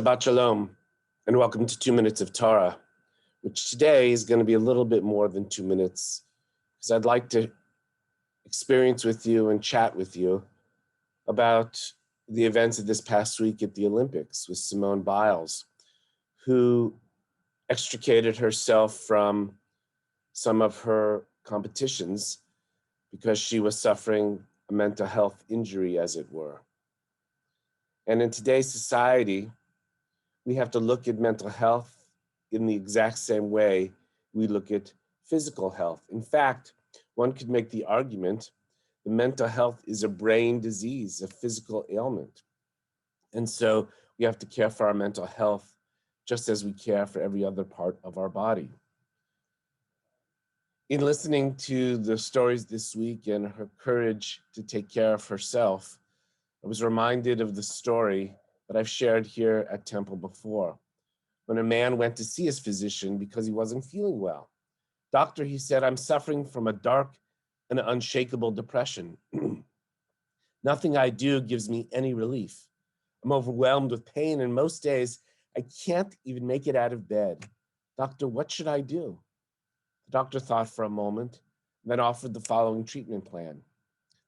Shabbat Shalom, and welcome to 2 Minutes of Torah, which today is going to be a little bit more than 2 minutes, because I'd like to experience with you and chat with you about the events of this past week at the Olympics with Simone Biles, who extricated herself from some of her competitions because she was suffering a mental health injury, as it were. And in today's society, we have to look at mental health in the exact same way we look at physical health. In fact, one could make the argument that mental health is a brain disease, a physical ailment. And so we have to care for our mental health just as we care for every other part of our body. In listening to the stories this week and her courage to take care of herself, I was reminded of the story that I've shared here at Temple before, when a man went to see his physician because he wasn't feeling well. Doctor, he said, I'm suffering from a dark and unshakable depression. Nothing I do gives me any relief. I'm overwhelmed with pain, and most days I can't even make it out of bed. Doctor, what should I do? The doctor thought for a moment, then offered the following treatment plan.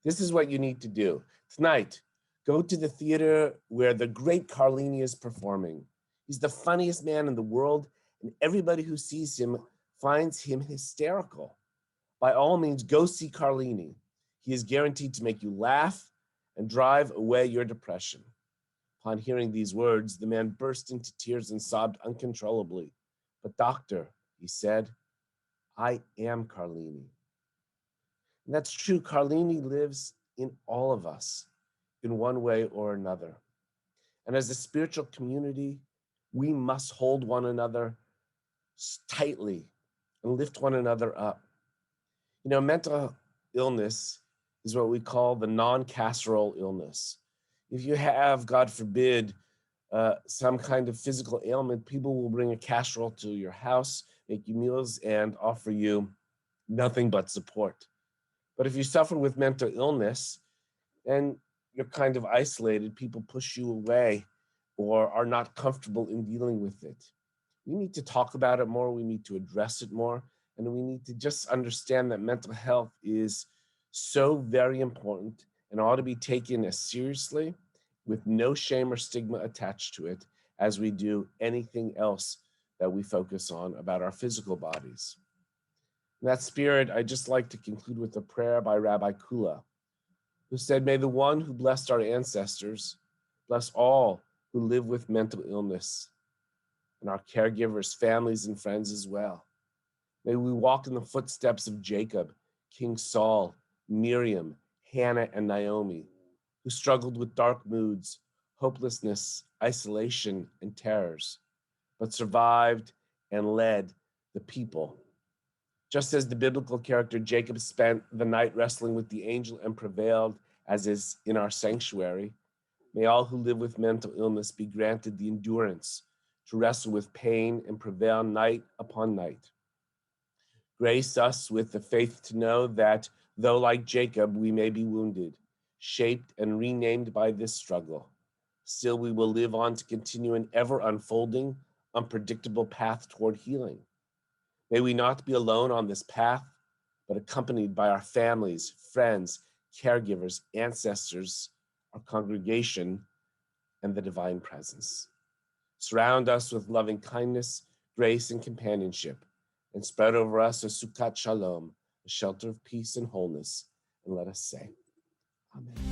This is what you need to do. Tonight, go to the theater where the great Carlini is performing. He's the funniest man in the world, and everybody who sees him finds him hysterical. By all means, go see Carlini. He is guaranteed to make you laugh and drive away your depression. Upon hearing these words, the man burst into tears and sobbed uncontrollably. But doctor, he said, I am Carlini. And that's true. Carlini lives in all of us in one way or another. And as a spiritual community, we must hold one another tightly and lift one another up. You know, mental illness is what we call the non-casserole illness. If you have, God forbid, some kind of physical ailment, people will bring a casserole to your house, make you meals, and offer you nothing but support. But if you suffer with mental illness and you're kind of isolated, people push you away or are not comfortable in dealing with it. We need to talk about it more. We need to address it more. And we need to just understand that mental health is so very important and ought to be taken as seriously with no shame or stigma attached to it as we do anything else that we focus on about our physical bodies. In that spirit, I'd just like to conclude with a prayer by Rabbi Kula, who said, may the one who blessed our ancestors bless all who live with mental illness and our caregivers, families, and friends as well. May we walk in the footsteps of Jacob, King Saul, Miriam, Hannah, and Naomi, who struggled with dark moods, hopelessness, isolation, and terrors, but survived and led the people. Just as the biblical character Jacob spent the night wrestling with the angel and prevailed, as is in our sanctuary, may all who live with mental illness be granted the endurance to wrestle with pain and prevail night upon night. Grace us with the faith to know that though like Jacob we may be wounded, shaped and renamed by this struggle, still we will live on to continue an ever unfolding, unpredictable path toward healing. May we not be alone on this path, but accompanied by our families, friends, caregivers, ancestors, our congregation, and the divine presence. Surround us with loving kindness, grace, and companionship, and spread over us a Sukkot Shalom, a shelter of peace and wholeness, and let us say, Amen.